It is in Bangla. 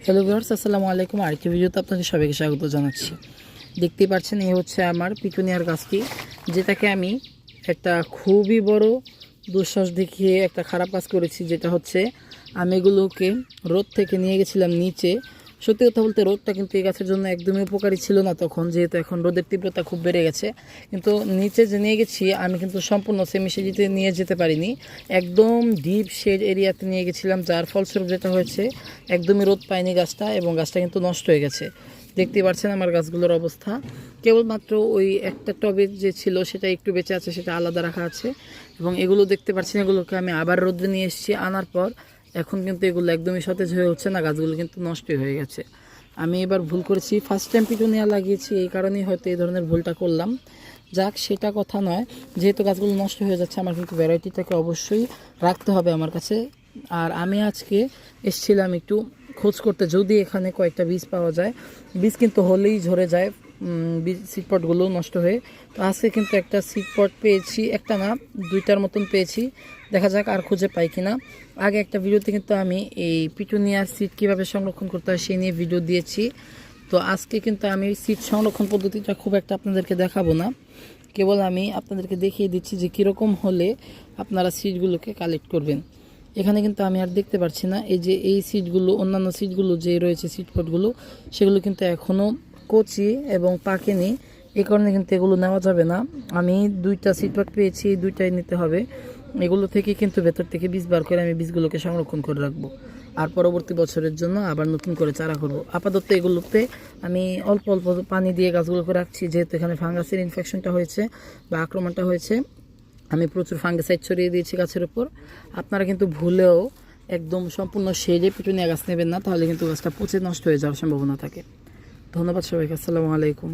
হ্যালো ভিউয়ার্স, আসসালামু আলাইকুম। আরেকটি ভিডিওতে আপনাদের সবাইকে স্বাগত জানাচ্ছি। দেখতেই পাচ্ছেন, এই হচ্ছে আমার পিটুনিয়ার গাছটি, যেটাকে আমি একটা খুবই বড় দুঃসাহস দেখিয়ে একটা খারাপ কাজ করেছি। যেটা হচ্ছে, আমি এগুলোকে রোদ থেকে নিয়ে গেছিলাম নিচে। সত্যি কথা বলতে, রোদটা কিন্তু এই গাছের জন্য একদমই উপকারী ছিল না তখন, যেহেতু এখন রোদের তীব্রতা খুব বেড়ে গেছে। কিন্তু নিচে যে নিয়ে গেছি আমি, কিন্তু সম্পূর্ণ সেমিসিডিতে নিয়ে যেতে পারিনি, একদম ডিপ শেড এরিয়াতে নিয়ে গেছিলাম, যার ফলস্বরূপ যেটা হয়েছে, একদমই রোদ পায়নি গাছটা, এবং গাছটা কিন্তু নষ্ট হয়ে গেছে। দেখতে পাচ্ছেন আমার গাছগুলোর অবস্থা। কেবলমাত্র ওই একটা টবে যে ছিল সেটা একটু বেঁচে আছে, সেটা আলাদা রাখা আছে। এবং এগুলো দেখতে পাচ্ছেন, এগুলোকে আমি আবার রোদে নিয়ে এসেছি। আনার পর এখন কিন্তু এগুলো একদমই সতেজ হয়ে হচ্ছে না, গাছগুলো কিন্তু নষ্টই হয়ে গেছে। আমি এবার ভুল করেছি, ফার্স্ট টাইম পিটুনিয়া লাগিয়েছি, এই কারণেই হয়তো এই ধরনের ভুলটা করলাম। যাক, সেটা কথা নয়। যেহেতু গাছগুলো নষ্ট হয়ে যাচ্ছে, আমার কিন্তু ভ্যারাইটিটাকে অবশ্যই রাখতে হবে আমার কাছে। আর আমি আজকে এসেছিলাম একটু খোঁজ করতে, যদি এখানে কয়েকটা বীজ পাওয়া যায়। বীজ কিন্তু হলেই ঝরে যায়, বীজ সিডপটগুলো নষ্ট হয়ে। তো আজকে কিন্তু একটা সিডপট পেয়েছি, একটা না দুইটার মতন পেয়েছি। দেখা যাক আর খুঁজে পাই কিনা। আগে একটা ভিডিওতে কিন্তু আমি এই পিটুনিয়ার সিড কীভাবে সংরক্ষণ করতে হয় সেই নিয়ে ভিডিও দিয়েছি। তো আজকে কিন্তু আমি সিড সংরক্ষণ পদ্ধতিটা খুব একটা আপনাদেরকে দেখাবো না, কেবল আমি আপনাদেরকে দেখিয়ে দিচ্ছি যে কীরকম হলে আপনারা সিডগুলোকে কালেক্ট করবেন। এখানে কিন্তু আমি আর দেখতে পাচ্ছি না, এই যে এই সিডগুলো, অন্যান্য সিডগুলো যে রয়েছে সিডপটগুলো, সেগুলো কিন্তু এখনও কচি এবং পাকেনি। এই কারণে কিন্তু এগুলো নেওয়া যাবে না। আমি দুইটা সিডপট পেয়েছি, এই দুইটাই নিতে হবে। এগুলো থেকে কিন্তু ভেতর থেকে বীজ বার করে আমি বীজগুলোকে সংরক্ষণ করে রাখবো, আর পরবর্তী বছরের জন্য আবার নতুন করে চারা করব। আপাতত এগুলোতে আমি অল্প অল্প পানি দিয়ে গাছগুলোকে রাখছি, যেহেতু এখানে ফাঙ্গাসের ইনফেকশনটা হয়েছে বা আক্রমণটা হয়েছে। আমি প্রচুর ফাঙ্গিসাইড ছড়িয়ে দিয়েছি গাছের উপর। আপনারা কিন্তু ভুলেও একদম সম্পূর্ণ শেডে পিটুনিয়া গাছ নেবেন না, তাহলে কিন্তু গাছটা পচে নষ্ট হয়ে যাওয়ার সম্ভাবনা থাকে। ধন্যবাদ সবাইকে, আসসালামু আলাইকুম।